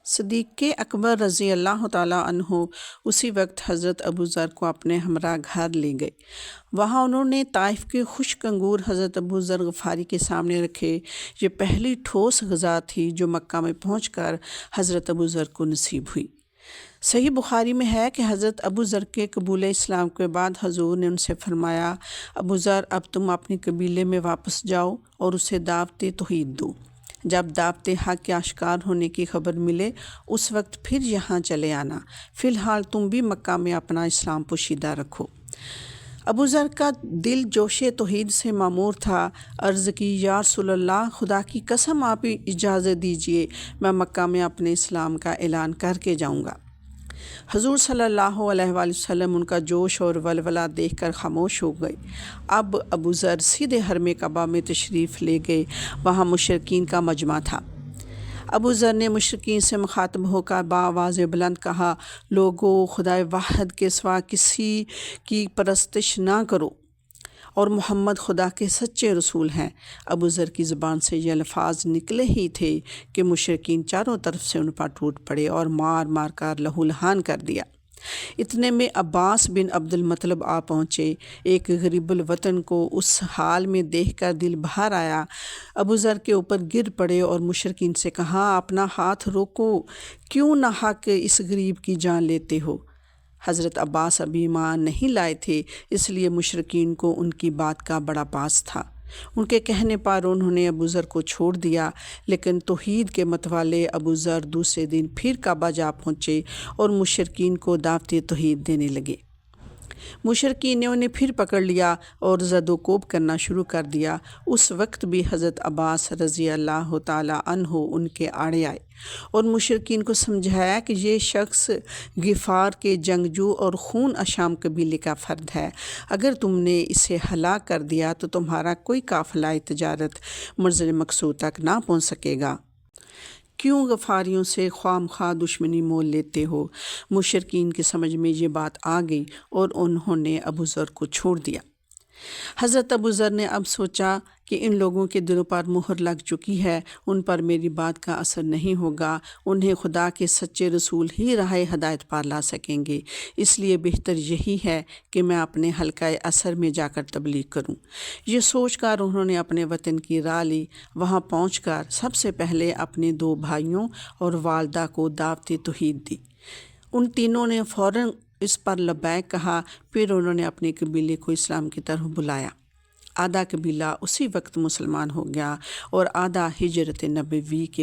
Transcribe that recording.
صدیق اکبر رضی اللہ تعالیٰ عنہ اسی وقت حضرت ابو ذر کو اپنے ہمراہ گھر لے گئے۔ وہاں انہوں نے طائف کے خشک انگور حضرت ابو ذر غفاری کے سامنے رکھے۔ یہ پہلی ٹھوس غذا تھی جو مکہ میں پہنچ کر حضرت ابو ذر کو نصیب ہوئی۔ صحیح بخاری میں ہے کہ حضرت ابو ذر کے قبول اسلام کے بعد حضور نے ان سے فرمایا، ابو ذر اب تم اپنے قبیلے میں واپس جاؤ اور اسے دعوت توحید دو۔ جب دعوت حق کے آشکار ہونے کی خبر ملے اس وقت پھر یہاں چلے آنا، فی الحال تم بھی مکہ میں اپنا اسلام پوشیدہ رکھو۔ ابو ذر کا دل جوش توحید سے معمور تھا۔ عرض کی، یا رسول اللہ، خدا کی قسم آپ اجازت دیجئے میں مکہ میں اپنے اسلام کا اعلان کر کے جاؤں گا۔ حضور صلی اللہ علیہ وآلہ وسلم ان کا جوش اور ولولہ دیکھ کر خاموش ہو گئے۔ اب ابو ذر سیدھے حرم کعبہ میں تشریف لے گئے۔ وہاں مشرکین کا مجمع تھا۔ ابو ذر نے مشرکین سے مخاطب ہو کر بآواز بلند کہا، لوگو، خدائے واحد کے سوا کسی کی پرستش نہ کرو اور محمد خدا کے سچے رسول ہیں۔ ابو ذر کی زبان سے یہ الفاظ نکلے ہی تھے کہ مشرکین چاروں طرف سے ان پر ٹوٹ پڑے اور مار مار کر لہو لہان کر دیا۔ اتنے میں عباس بن عبد المطلب آ پہنچے۔ ایک غریب الوطن کو اس حال میں دیکھ کر دل بھر آیا۔ ابو ذر کے اوپر گر پڑے اور مشرکین سے کہا، اپنا ہاتھ روکو، کیوں ناحق اس غریب کی جان لیتے ہو؟ حضرت عباس ابھی ایمان نہیں لائے تھے، اس لیے مشرکین کو ان کی بات کا بڑا پاس تھا۔ ان کے کہنے پر انہوں نے ابو ذر کو چھوڑ دیا، لیکن توحید کے متوالے ابو ذر دوسرے دن پھر کعبہ جا پہنچے اور مشرکین کو دعوت توحید دینے لگے۔ مشرکین نے انہیں پھر پکڑ لیا اور زد و کوب کرنا شروع کر دیا۔ اس وقت بھی حضرت عباس رضی اللہ تعالیٰ عنہ ان کے آڑے آئے اور مشرکین کو سمجھایا کہ یہ شخص غفار کے جنگجو اور خون اشام قبیلے کا فرد ہے۔ اگر تم نے اسے ہلاک کر دیا تو تمہارا کوئی قافلہ تجارت منزل مقصود تک نہ پہنچ سکے گا۔ کیوں غفاریوں سے خواہ مخواہ دشمنی مول لیتے ہو؟ مشرکین کی سمجھ میں یہ بات آ گئی اور انہوں نے ابو ذر کو چھوڑ دیا۔ حضرت ابو ذر نے اب سوچا کہ ان لوگوں کے دلوں پر مہر لگ چکی ہے، ان پر میری بات کا اثر نہیں ہوگا، انہیں خدا کے سچے رسول ہی راہ ہدایت پر لا سکیں گے، اس لیے بہتر یہی ہے کہ میں اپنے حلقہ اثر میں جا کر تبلیغ کروں۔ یہ سوچ کر انہوں نے اپنے وطن کی راہ لی۔ وہاں پہنچ کر سب سے پہلے اپنے 2 بھائیوں اور والدہ کو دعوت توحید دی۔ ان تینوں نے فوراً اس پر لبیک کہا۔ پھر انہوں نے اپنے قبیلے کو اسلام کی طرف بلایا۔ آدھا قبیلہ اسی وقت مسلمان ہو گیا اور آدھا ہجرت نبوی کے